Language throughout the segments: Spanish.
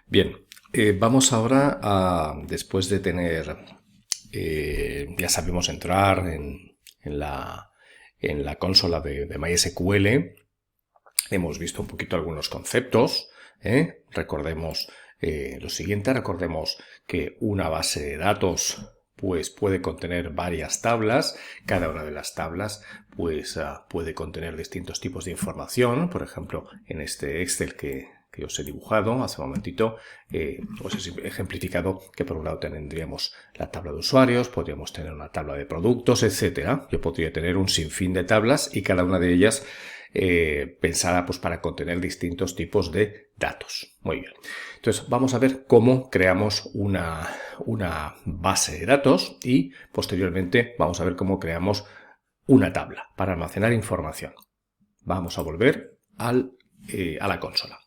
Bien, vamos ahora a, después de tener, ya sabemos entrar en la consola de MySQL, hemos visto un poquito algunos conceptos, Recordemos lo siguiente, recordemos que una base de datos pues puede contener varias tablas, cada una de las tablas pues puede contener distintos tipos de información. Por ejemplo, en este Excel que os he dibujado hace un momentito, os he ejemplificado que por un lado tendríamos la tabla de usuarios, podríamos tener una tabla de productos, etcétera. Yo podría tener un sinfín de tablas y cada una de ellas pensada pues, para contener distintos tipos de datos. Muy bien. Entonces vamos a ver cómo creamos una base de datos y posteriormente vamos a ver cómo creamos una tabla para almacenar información. Vamos a volver a la consola.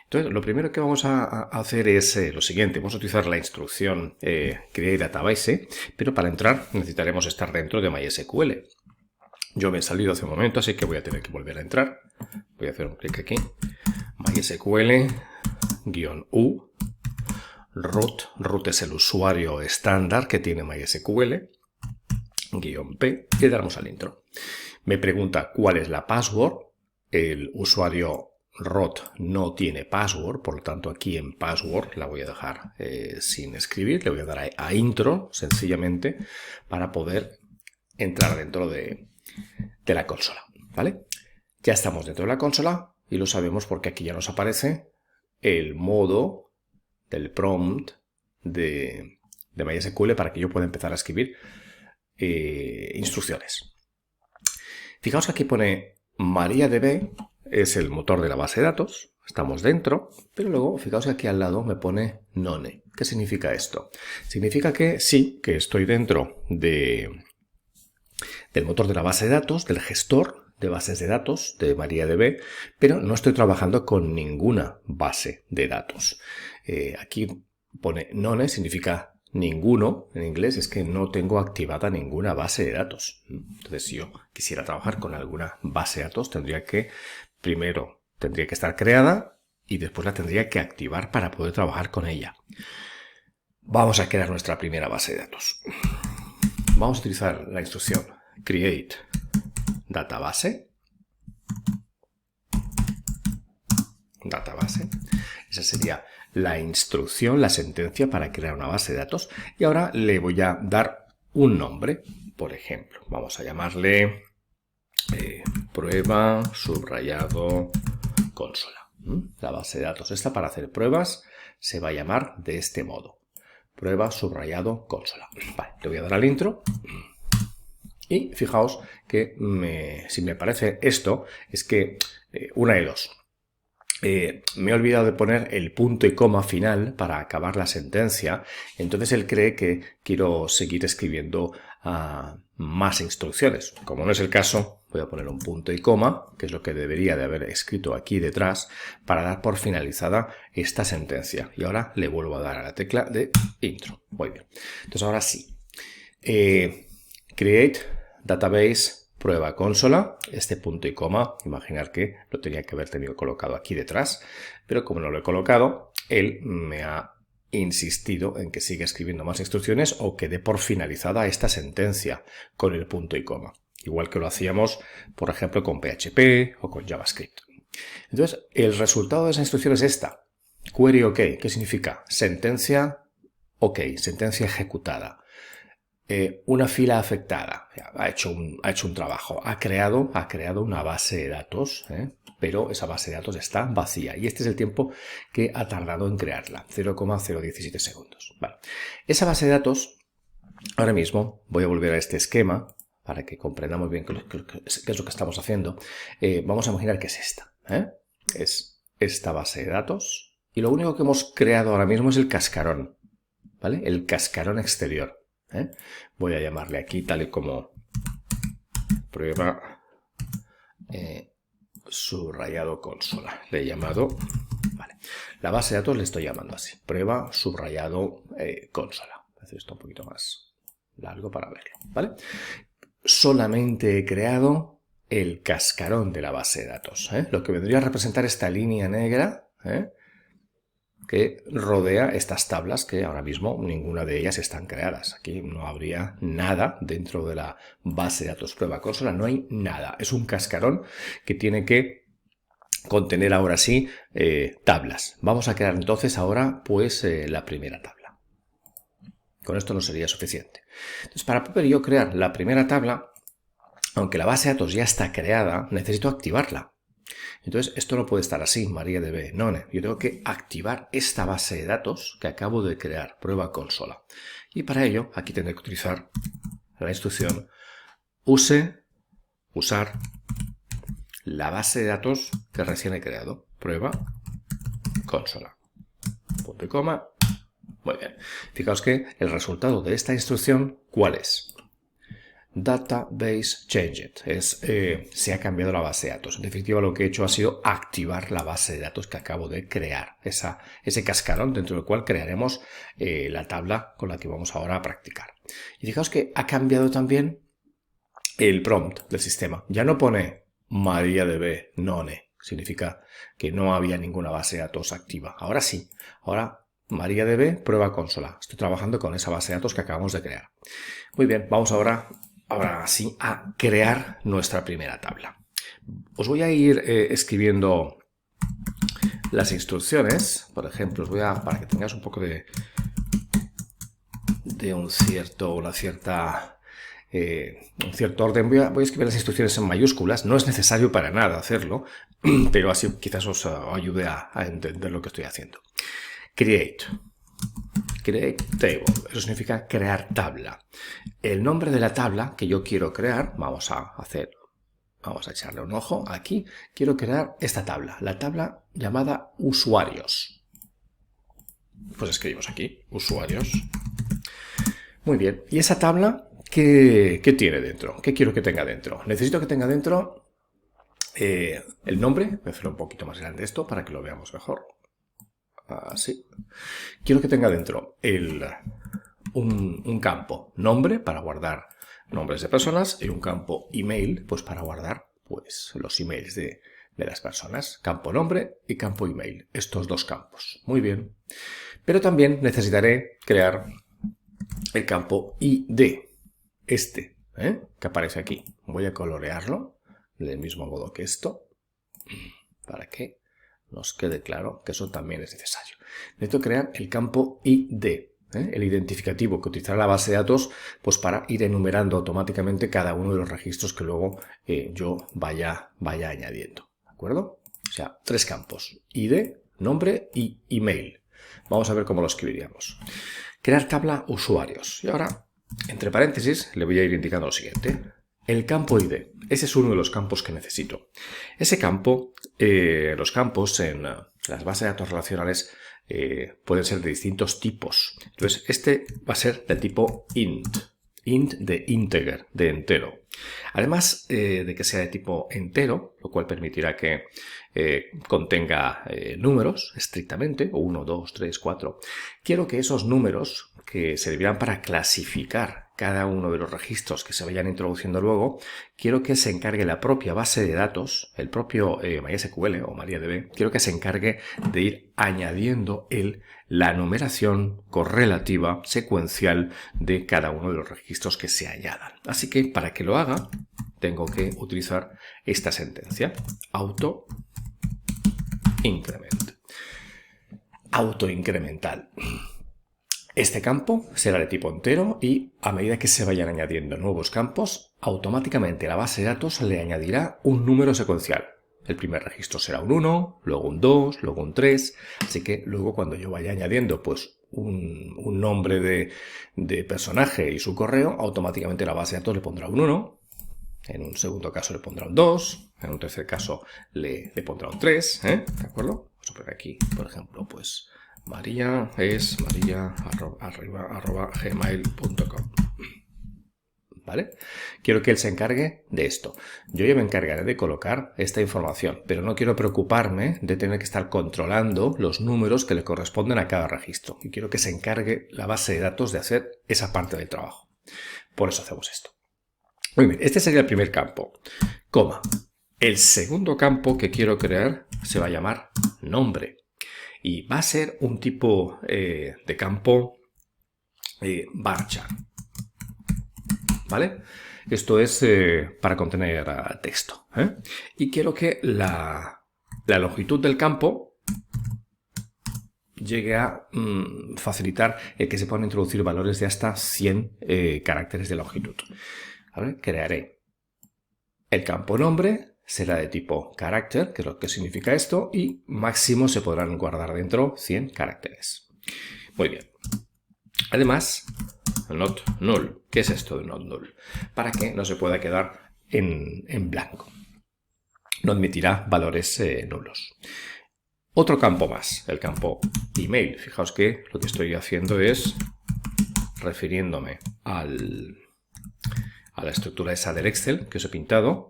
Entonces, lo primero que vamos a hacer es lo siguiente. Vamos a utilizar la instrucción create database, pero para entrar necesitaremos estar dentro de MySQL. Yo me he salido hace un momento, así que voy a tener que volver a entrar. Voy a hacer un clic aquí. MySQL-U. Root es el usuario estándar que tiene MySQL. -P. Y le damos al intro. Me pregunta cuál es la password. El usuario root no tiene password, por lo tanto aquí en password la voy a dejar sin escribir. Le voy a dar a intro, sencillamente, para poder entrar dentro de la consola, ¿vale? Ya estamos dentro de la consola y lo sabemos porque aquí ya nos aparece el modo del prompt de MySQL para que yo pueda empezar a escribir instrucciones. Fijaos que aquí pone MariaDB, es el motor de la base de datos, estamos dentro, pero luego fijaos que aquí al lado me pone None. ¿Qué significa esto? Significa que sí, que estoy dentro del motor de la base de datos, del gestor de bases de datos de MariaDB, pero no estoy trabajando con ninguna base de datos. Aquí pone none, significa ninguno en inglés, es que no tengo activada ninguna base de datos. Entonces, si yo quisiera trabajar con alguna base de datos, primero tendría que estar creada y después la tendría que activar para poder trabajar con ella. Vamos a crear nuestra primera base de datos. Vamos a utilizar la instrucción create database. Esa sería la instrucción, la sentencia para crear una base de datos. Y ahora le voy a dar un nombre. Por ejemplo, vamos a llamarle prueba subrayado consola. La base de datos esta para hacer pruebas se va a llamar de este modo. Prueba subrayado consola. Vale, le voy a dar al intro. Y fijaos que si me aparece esto, es que una de dos. Me he olvidado de poner el punto y coma final para acabar la sentencia, entonces él cree que quiero seguir escribiendo más instrucciones. Como no es el caso, voy a poner un punto y coma, que es lo que debería de haber escrito aquí detrás, para dar por finalizada esta sentencia. Y ahora le vuelvo a dar a la tecla de intro. Muy bien. Entonces ahora sí. Create database prueba consola, este punto y coma, imaginar que lo tenía que haber tenido colocado aquí detrás, pero como no lo he colocado, él me ha insistido en que siga escribiendo más instrucciones o que dé por finalizada esta sentencia con el punto y coma, igual que lo hacíamos, por ejemplo, con PHP o con JavaScript. Entonces, el resultado de esa instrucción es esta, query OK. ¿Qué significa? Sentencia OK, sentencia ejecutada. Una fila afectada, ha hecho un trabajo, ha creado una base de datos, pero esa base de datos está vacía y este es el tiempo que ha tardado en crearla, 0,017 segundos. Vale. Esa base de datos, ahora mismo voy a volver a este esquema para que comprendamos bien qué es lo que estamos haciendo. Vamos a imaginar que es esta, es esta base de datos y lo único que hemos creado ahora mismo es el cascarón, ¿vale? El cascarón exterior. Voy a llamarle aquí tal y como prueba subrayado consola. Le he llamado, vale. La base de datos le estoy llamando así, prueba subrayado consola. Voy a hacer esto un poquito más largo para verlo, ¿vale? Solamente he creado el cascarón de la base de datos, lo que vendría a representar esta línea negra, que rodea estas tablas que ahora mismo ninguna de ellas están creadas. Aquí no habría nada dentro de la base de datos prueba consola, no hay nada. Es un cascarón que tiene que contener ahora sí tablas. Vamos a crear entonces ahora pues la primera tabla. Con esto no sería suficiente. Entonces, para poder yo crear la primera tabla, aunque la base de datos ya está creada, necesito activarla. Entonces, esto no puede estar así, MariaDB. No, yo tengo que activar esta base de datos que acabo de crear, prueba consola. Y para ello, aquí tendré que utilizar la instrucción usar la base de datos que recién he creado, prueba consola. Punto y coma. Muy bien. Fijaos que el resultado de esta instrucción, ¿cuál es? Database changed. Se ha cambiado la base de datos. En definitiva, lo que he hecho ha sido activar la base de datos que acabo de crear. Ese cascarón dentro del cual crearemos la tabla con la que vamos ahora a practicar. Y fijaos que ha cambiado también el prompt del sistema. Ya no pone MariaDB none. Significa que no había ninguna base de datos activa. Ahora sí. Ahora MariaDB prueba consola. Estoy trabajando con esa base de datos que acabamos de crear. Muy bien, vamos ahora sí a crear nuestra primera tabla. Os voy a ir escribiendo las instrucciones. Por ejemplo, para que tengáis un poco de un cierto orden, voy a escribir las instrucciones en mayúsculas. No es necesario para nada hacerlo, pero así quizás os ayude a entender lo que estoy haciendo. Create table, eso significa crear tabla. El nombre de la tabla que yo quiero crear, vamos a echarle un ojo aquí. Quiero crear esta tabla, la tabla llamada usuarios. Pues escribimos aquí, usuarios. Muy bien, ¿y esa tabla qué tiene dentro? ¿Qué quiero que tenga dentro? Necesito que tenga dentro el nombre. Voy a hacer un poquito más grande esto para que lo veamos mejor. Así. Quiero que tenga dentro un campo nombre para guardar nombres de personas y un campo email pues para guardar pues los emails de las personas. Campo nombre y campo email. Estos dos campos. Muy bien. Pero también necesitaré crear el campo ID. Que aparece aquí. Voy a colorearlo del mismo modo que esto para que nos quede claro que eso también es necesario. Necesito crear el campo ID, el identificativo que utilizará la base de datos pues para ir enumerando automáticamente cada uno de los registros que luego yo vaya añadiendo. ¿De acuerdo? O sea, 3 campos: ID, nombre y email. Vamos a ver cómo lo escribiríamos. Crear tabla usuarios. Y ahora, entre paréntesis, le voy a ir indicando lo siguiente. El campo ID. Ese es uno de los campos que necesito. Ese campo, los campos en las bases de datos relacionales pueden ser de distintos tipos. Entonces, este va a ser del tipo int. Int de integer, de entero. Además de que sea de tipo entero, lo cual permitirá que contenga números estrictamente, 1, 2, 3, 4. Quiero que esos números que servirán para clasificar cada uno de los registros que se vayan introduciendo luego, quiero que se encargue la propia base de datos, el propio MySQL o MariaDB, quiero que se encargue de ir añadiendo la numeración correlativa, secuencial de cada uno de los registros que se añadan. Así que para que lo haga, tengo que utilizar esta sentencia. Autoincremental. Este campo será de tipo entero y a medida que se vayan añadiendo nuevos campos, automáticamente la base de datos le añadirá un número secuencial. El primer registro será un 1, luego un 2, luego un 3, así que luego cuando yo vaya añadiendo pues un nombre de personaje y su correo, automáticamente la base de datos le pondrá un 1, en un segundo caso le pondrá un 2, en un tercer caso le pondrá un 3, ¿de acuerdo? Vamos a poner aquí, por ejemplo, pues maria@gmail.com. ¿Vale? Quiero que él se encargue de esto. Yo ya me encargaré de colocar esta información, pero no quiero preocuparme de tener que estar controlando los números que le corresponden a cada registro. Y quiero que se encargue la base de datos de hacer esa parte del trabajo. Por eso hacemos esto. Muy bien, este sería el primer campo. Coma. El segundo campo que quiero crear se va a llamar nombre. Y va a ser un tipo de campo varchar, ¿vale? Esto es para contener texto, ¿eh? Y quiero que la longitud del campo llegue a facilitar el que se puedan introducir valores de hasta 100 caracteres de longitud. ¿Vale? Crearé el campo nombre, será de tipo character, que es lo que significa esto, y máximo se podrán guardar dentro 100 caracteres. Muy bien. Además, not null. ¿Qué es esto de not null? Para que no se pueda quedar en blanco. No admitirá valores nulos. Otro campo más, el campo email. Fijaos que lo que estoy haciendo es refiriéndome a la estructura esa del Excel que os he pintado,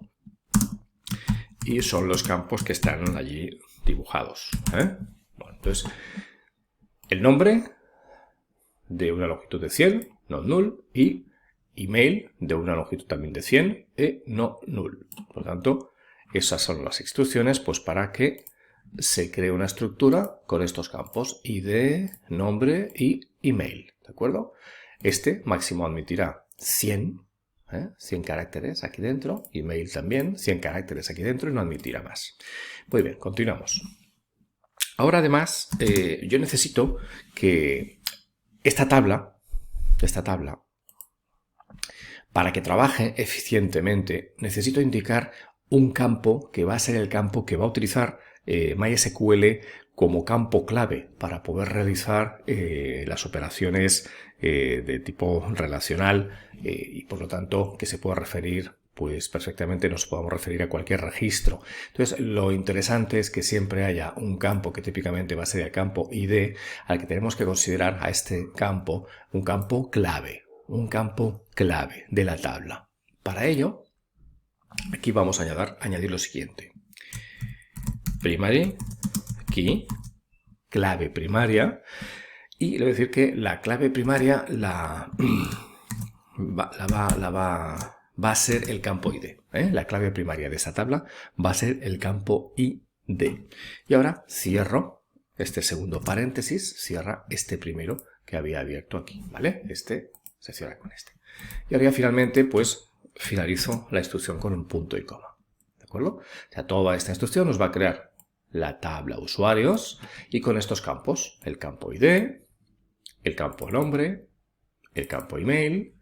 y son los campos que están allí dibujados, ¿eh? Bueno, entonces, el nombre de una longitud de 100, not null, y email de una longitud también de 100, no null. Por lo tanto, esas son las instrucciones pues, para que se cree una estructura con estos campos, ID, nombre y email, ¿de acuerdo? Este máximo admitirá 100, 100 caracteres aquí dentro, email también, 100 caracteres aquí dentro y no admitirá más. Muy bien, continuamos. Ahora además, yo necesito que esta tabla, para que trabaje eficientemente, necesito indicar un campo que va a ser el campo que va a utilizar MySQL como campo clave para poder realizar las operaciones de tipo relacional y por lo tanto que se pueda referir, pues perfectamente nos podamos referir a cualquier registro. Entonces lo interesante es que siempre haya un campo que típicamente va a ser el campo ID, al que tenemos que considerar a este campo un campo clave de la tabla. Para ello, aquí vamos a añadir lo siguiente. Primary key, clave primaria, y le voy a decir que la clave primaria va a ser el campo ID. La clave primaria de esta tabla va a ser el campo ID. Y ahora cierro este segundo paréntesis, cierra este primero que había abierto aquí, ¿vale? Este se cierra con este. Y ahora ya finalmente, pues, finalizo la instrucción con un punto y coma. ¿De acuerdo? O sea, toda esta instrucción nos va a crear la tabla usuarios y con estos campos, el campo ID, el campo nombre, el campo email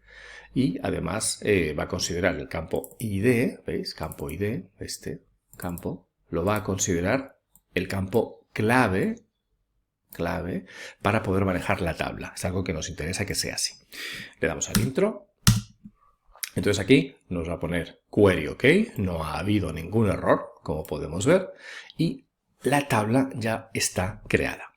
y además va a considerar el campo ID, ¿veis? Campo ID, este campo, lo va a considerar el campo clave para poder manejar la tabla. Es algo que nos interesa que sea así. Le damos al intro. Entonces aquí nos va a poner query OK, no ha habido ningún error, como podemos ver, y la tabla ya está creada.